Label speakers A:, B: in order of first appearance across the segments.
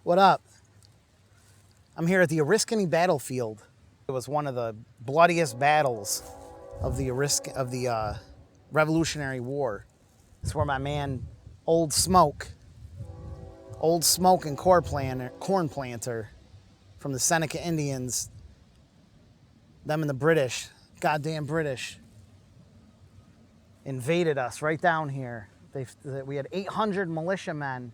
A: What up? I'm here at the Oriskany Battlefield. It was one of the bloodiest battles of the Revolutionary War. It's where my man Old Smoke and corn planter from the Seneca Indians, them and the British, goddamn British, invaded us right down here. We had 800 militiamen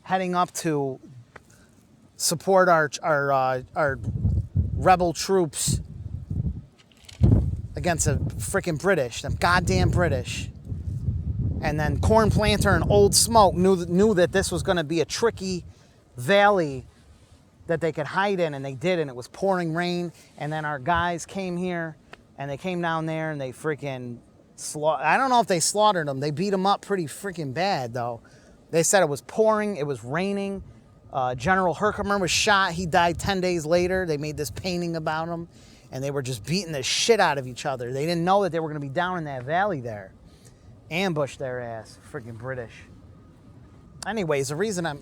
A: heading up to support our rebel troops against the freaking British, them goddamn British. And then Corn Planter and Old Smoke knew that this was going to be a tricky valley that they could hide in, and they did, and it was pouring rain. And then our guys came here, and they came down there, and they freaking I don't know if they slaughtered them. They beat them up pretty freaking bad, though. They said it was pouring, it was raining. General Herkimer was shot. He died 10 days later. They made this painting about him, and they were just beating the shit out of each other. They didn't know that they were going to be down in that valley there. Ambushed their ass, freaking British. Anyways, the reason I'm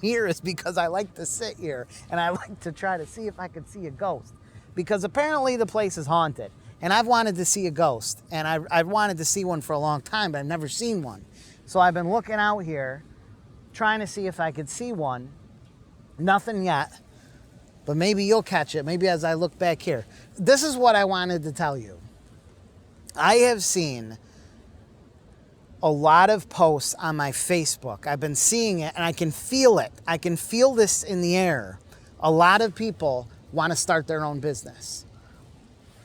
A: here is because I like to sit here and I like to try to see if I could see a ghost, because apparently the place is haunted, and I've wanted to see a ghost, and I've wanted to see one for a long time, but I've never seen one. So I've been looking out here, trying to see if I could see one. Nothing yet, but maybe you'll catch it. Maybe as I look back here. This is what I wanted to tell you. I have seen a lot of posts on my Facebook. I've been seeing it, and I can feel it. I can feel this in the air. A lot of people want to start their own business.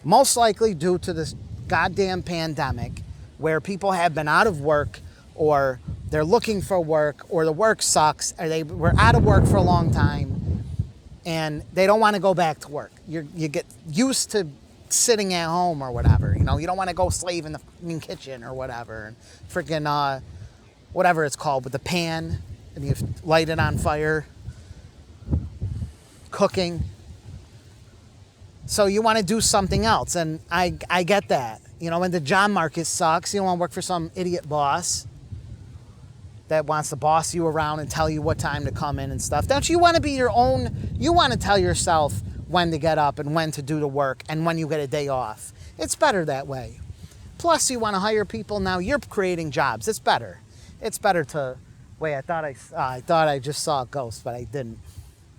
A: Most likely due to this goddamn pandemic, where people have been out of work, or they're looking for work, or the work sucks, or they were out of work for a long time, and they don't want to go back to work. You get used to sitting at home or whatever, you don't want to go slave in the kitchen or whatever, and freaking whatever it's called, with the pan, and you light it on fire, cooking. So you want to do something else, and I get that. When the job market sucks, you don't want to work for some idiot boss that wants to boss you around and tell you what time to come in and stuff. Don't you want to be your own? You want to tell yourself when to get up and when to do the work and when you get a day off. It's better that way. Plus, you want to hire people. Now you're creating jobs. It's better. It's better to... Wait, I thought I just saw a ghost, but I didn't.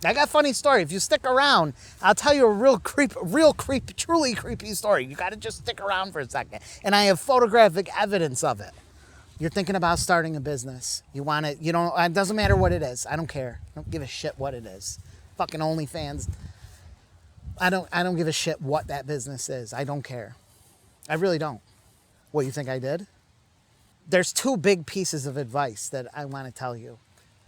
A: I got a funny story. If you stick around, I'll tell you a real creepy, truly creepy story. You got to just stick around for a second. And I have photographic evidence of it. You're thinking about starting a business. You want it, it doesn't matter what it is. I don't care. I don't give a shit what it is. Fucking OnlyFans. I don't give a shit what that business is. I don't care. I really don't. What, you think I did? There's two big pieces of advice that I want to tell you.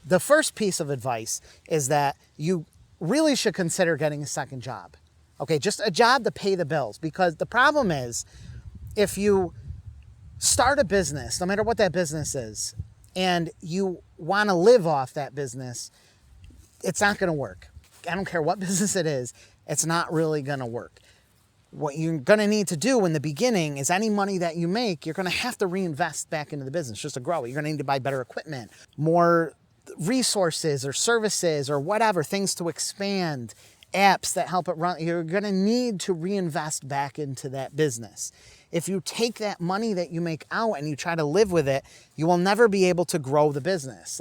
A: The first piece of advice is that you really should consider getting a second job. Okay, just a job to pay the bills. Because the problem is, if you start a business, no matter what that business is, and you want to live off that business, it's not going to work. I don't care what business it is, it's not really going to work. What you're going to need to do in the beginning is any money that you make, you're going to have to reinvest back into the business just to grow it. You're going to need to buy better equipment, more resources or services or whatever, things to expand, apps that help it run. You're going to need to reinvest back into that business. If you take that money that you make out and you try to live with it, you will never be able to grow the business.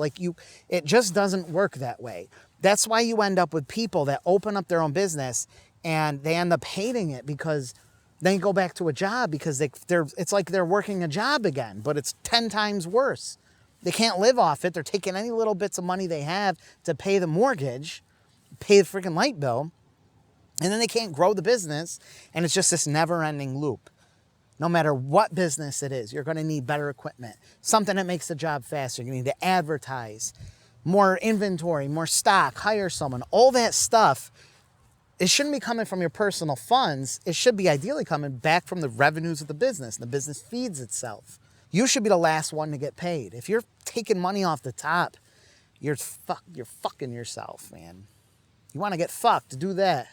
A: It just doesn't work that way. That's why you end up with people that open up their own business and they end up hating it, because they go back to a job because it's like they're working a job again, but it's 10 times worse. They can't live off it. They're taking any little bits of money they have to pay the mortgage, pay the freaking light bill, and then they can't grow the business, and it's just this never-ending loop. No matter what business it is, you're going to need better equipment, something that makes the job faster. You need to advertise, more inventory, more stock, hire someone, all that stuff. It shouldn't be coming from your personal funds. It should be ideally coming back from the revenues of the business. The business feeds itself. You should be the last one to get paid. If you're taking money off the top, you're fucking yourself, man. You want to get fucked, do that.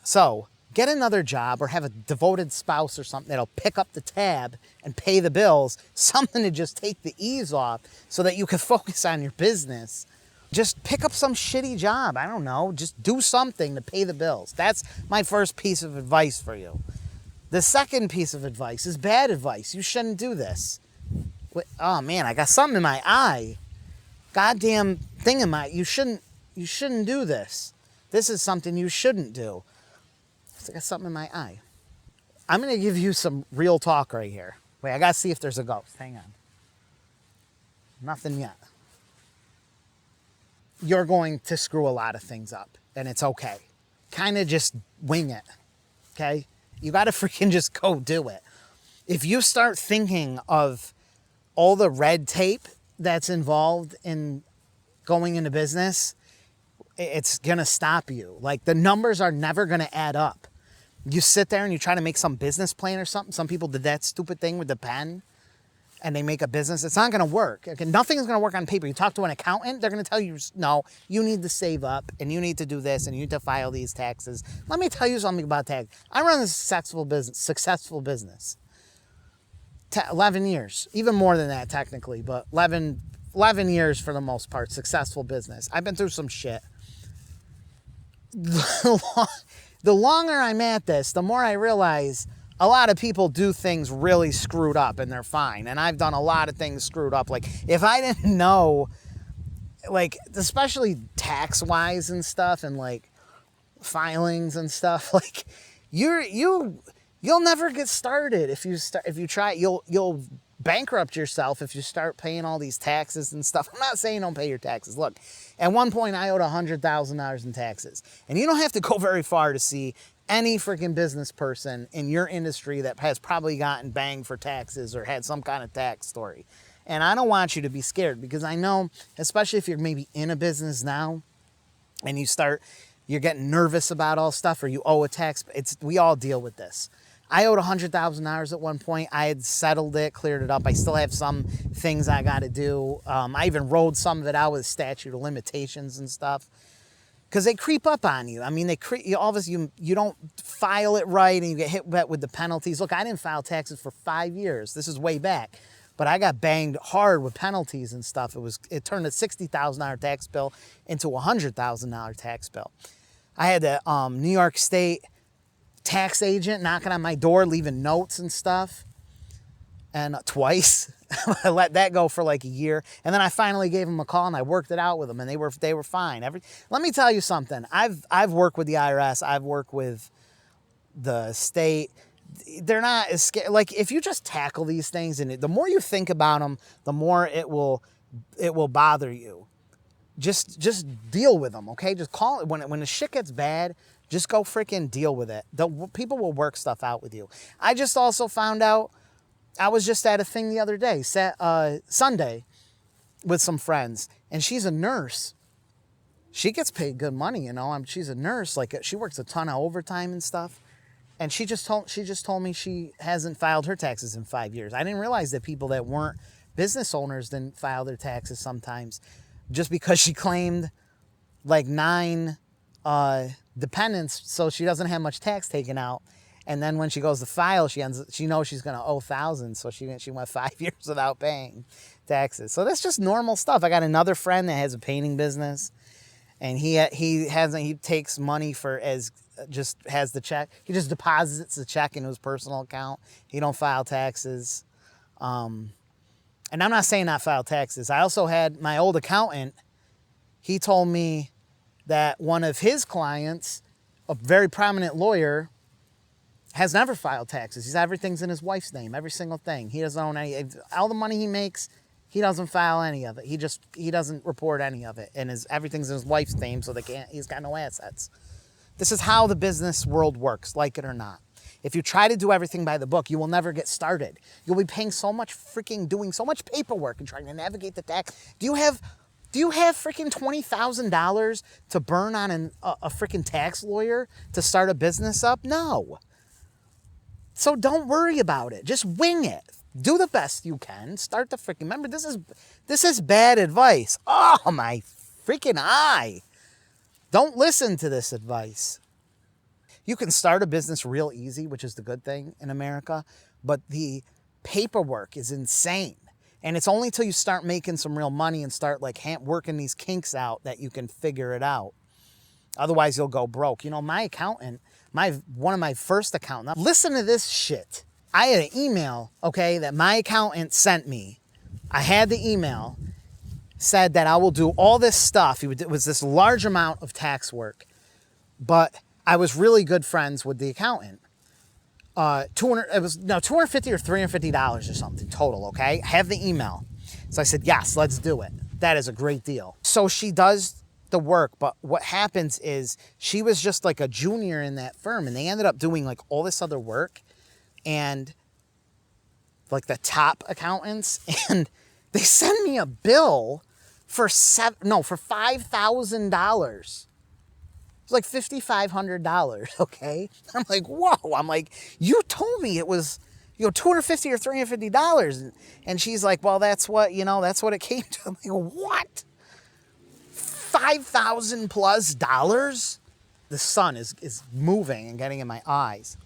A: So get another job, or have a devoted spouse or something that'll pick up the tab and pay the bills, something to just take the ease off so that you can focus on your business. Just pick up some shitty job. I don't know. Just do something to pay the bills. That's my first piece of advice for you. The second piece of advice is bad advice. You shouldn't do this. Oh man, I got something in my eye. Goddamn thing in my, you shouldn't do this. This is something you shouldn't do. I got something in my eye. I'm going to give you some real talk right here. Wait, I got to see if there's a ghost. Hang on. Nothing yet. You're going to screw a lot of things up, and it's okay. Kind of just wing it, okay? You got to freaking just go do it. If you start thinking of all the red tape that's involved in going into business, it's going to stop you. Like, the numbers are never going to add up. You sit there and you try to make some business plan or something. Some people did that stupid thing with the pen, and they make a business. It's not going to work. Okay, nothing is going to work on paper. You talk to an accountant, they're going to tell you, no, you need to save up, and you need to do this, and you need to file these taxes. Let me tell you something about tax. I run a successful business. 11 years, even more than that technically, but 11 years for the most part, successful business. I've been through some shit. The longer I'm at this, the more I realize a lot of people do things really screwed up and they're fine. And I've done a lot of things screwed up. Like, if I didn't know, like, especially tax-wise and stuff, and like filings and stuff, like, you'll never get started if you try. You'll bankrupt yourself if you start paying all these taxes and stuff. I'm not saying don't pay your taxes. Look, at one point I owed $100,000 in taxes, and you don't have to go very far to see any freaking business person in your industry that has probably gotten banged for taxes or had some kind of tax story. And I don't want you to be scared, because I know, especially if you're maybe in a business now and you're getting nervous about all stuff, or you owe a tax. We all deal with this. I owed $100,000 at one point. I had settled it, cleared it up. I still have some things I got to do. I even rode some of it out with statute of limitations and stuff, because they creep up on you. I mean, all of a sudden you don't file it right, and you get hit with the penalties. Look, I didn't file taxes for 5 years. This is way back, but I got banged hard with penalties and stuff. It turned a $60,000 tax bill into a $100,000 tax bill. I had a New York State tax agent knocking on my door, leaving notes and stuff, and twice. I let that go for like a year, and then I finally gave them a call and I worked it out with them, and they were fine. Let me tell you something. I've worked with the IRS. I've worked with the state. They're not as scared. Like, if you just tackle these things, and the more you think about them, the more it will bother you. Just deal with them, okay? Just call it when the shit gets bad. Just go freaking deal with it. People will work stuff out with you. I just also found out, I was just at a thing the other day, Sunday, with some friends, and she's a nurse. She gets paid good money, you know. She's a nurse. Like, she works a ton of overtime and stuff. And she just told me she hasn't filed her taxes in 5 years. I didn't realize that people that weren't business owners didn't file their taxes sometimes, just because she claimed like 9 dependents, so she doesn't have much tax taken out. And then when she goes to file, she knows she's going to owe thousands, so she went 5 years without paying taxes. So that's just normal stuff. I got another friend that has a painting business, and he takes money just has the check. He just deposits the check into his personal account. He don't file taxes. And I'm not saying not file taxes. I also had my old accountant. He told me that one of his clients, a very prominent lawyer, has never filed taxes. Everything's in his wife's name, every single thing. He doesn't own any. All the money he makes, he doesn't file any of it. He doesn't report any of it, and everything's in his wife's name, so he's got no assets. This is how the business world works, like it or not. If you try to do everything by the book, you will never get started. You'll be paying doing so much paperwork and trying to navigate the tax. Do you have freaking $20,000 to burn on a freaking tax lawyer to start a business up? No. So don't worry about it. Just wing it. Do the best you can. Start the freaking... Remember, this is bad advice. Oh, my freaking eye. Don't listen to this advice. You can start a business real easy, which is the good thing in America, but the paperwork is insane. And it's only till you start making some real money and start like working these kinks out that you can figure it out. Otherwise, you'll go broke. You know, my accountant, one of my first accountants, listen to this shit. I had an email, okay, that my accountant sent me. I had the email, said that I will do all this stuff. It was this large amount of tax work, but I was really good friends with the accountant. $250 or $350 or something total, okay? I have the email. So I said, yes, let's do it. That is a great deal. So she does the work, but what happens is she was just like a junior in that firm, and they ended up doing like all this other work, and like the top accountants, and they send me a bill for $5,000. It's like $5,500, okay? I'm like, whoa. I'm like, you told me it was, $250 or $350. And she's like, well, that's what it came to. I'm like, what? $5,000 plus dollars? The sun is moving and getting in my eyes.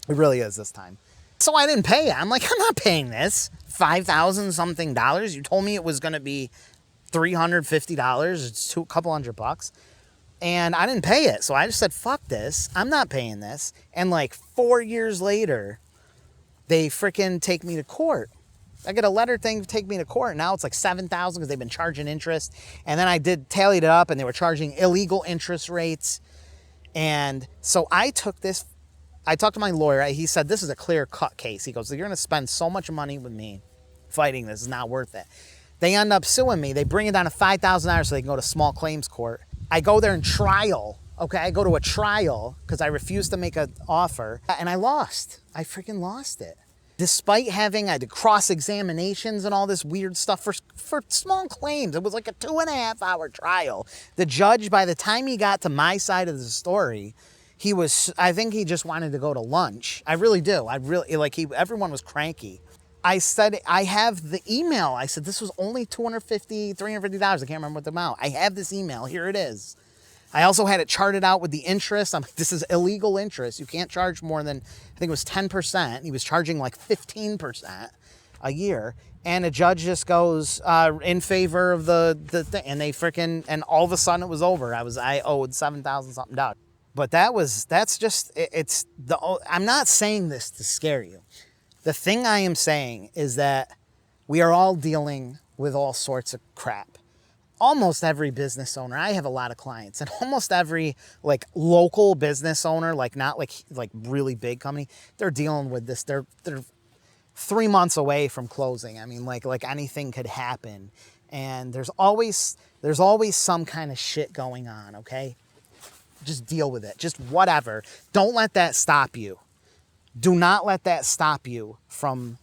A: It really is this time. So I didn't pay it. I'm like, I'm not paying this. $5,000 something dollars. You told me it was going to be $350. It's a couple $100. And I didn't pay it. So I just said, fuck this. I'm not paying this. And like 4 years later, they freaking take me to court. I get a letter thing to take me to court. Now it's like $7,000 because they've been charging interest. And then I tallied it up, and they were charging illegal interest rates. And so I talked to my lawyer. He said, this is a clear-cut case. He goes, you're going to spend so much money with me fighting this. It's not worth it. They end up suing me. They bring it down to $5,000 so they can go to small claims court. I go there in trial, okay? I go to a trial because I refused to make an offer, and I lost. I freaking lost it. Despite having, I did cross-examinations and all this weird stuff for small claims. It was like a 2.5-hour trial. The judge, by the time he got to my side of the story, I think he just wanted to go to lunch. I really do. Everyone was cranky. I said, I have the email. I said, this was only $250, $350. I can't remember what the amount. I have this email. Here it is. I also had it charted out with the interest. I'm like, this is illegal interest. You can't charge more than, I think it was 10%. He was charging like 15% a year. And the judge just goes in favor of the thing. And they freaking, and all of a sudden it was over. I owed $7,000 something. But I'm not saying this to scare you. The thing I am saying is that we are all dealing with all sorts of crap. Almost every business owner, I have a lot of clients, and almost every like local business owner, like not like really big company, they're dealing with this. They're 3 months away from closing. I mean, like anything could happen, and there's always some kind of shit going on. Okay, just deal with it. Just whatever. Don't let that stop you. Do not let that stop you from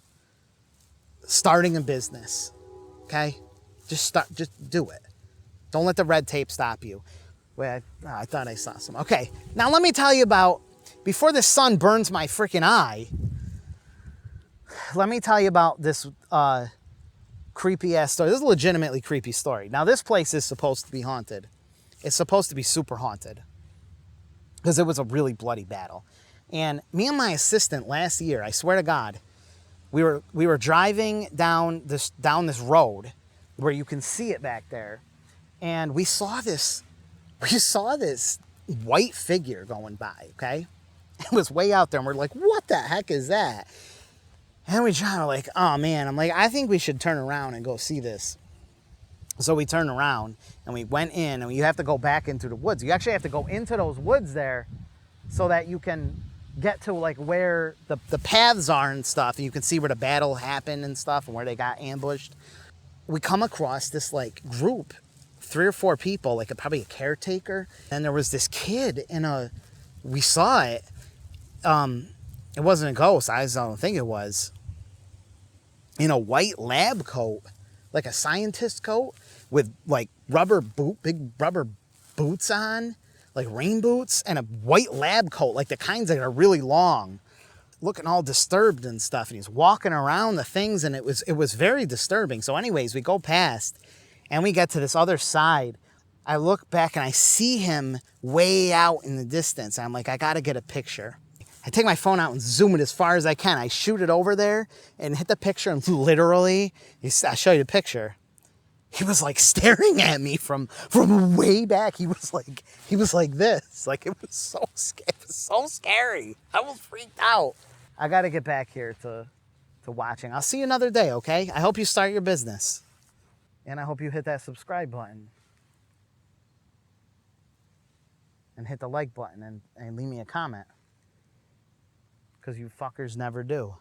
A: starting a business, okay? Just do it. Don't let the red tape stop you. Wait, I thought I saw some. Okay, now let me tell you about, before the sun burns my freaking eye, let me tell you about this creepy-ass story. This is a legitimately creepy story. Now, this place is supposed to be haunted. It's supposed to be super haunted because it was a really bloody battle. And me and my assistant last year, I swear to God, we were driving down this road where you can see it back there, and we saw this white figure going by, okay? It was way out there, and we're like, what the heck is that? And we're like, oh man, I'm like, I think we should turn around and go see this. So we turned around, and we went in, and you have to go back into the woods. You actually have to go into those woods there so that you can get to like where the paths are and stuff, and you can see where the battle happened and stuff and where they got ambushed. We come across this like group, 3 or 4 people, like probably a caretaker, and there was this kid we saw it. It wasn't a ghost, I don't think it was, in a white lab coat, like a scientist coat with like big rubber boots on, like rain boots, and a white lab coat, like the kinds that are really long, looking all disturbed and stuff. And he's walking around the things, and it was very disturbing. So anyways, we go past and we get to this other side. I look back and I see him way out in the distance. I'm like, I got to get a picture. I take my phone out and zoom it as far as I can. I shoot it over there and hit the picture, and literally, I'll show you the picture. He was like staring at me from way back. He was like this. Like it was so scary. I was freaked out. I got to get back here to watching. I'll see you another day, okay? I hope you start your business. And I hope you hit that subscribe button. And hit the like button and leave me a comment. Because you fuckers never do.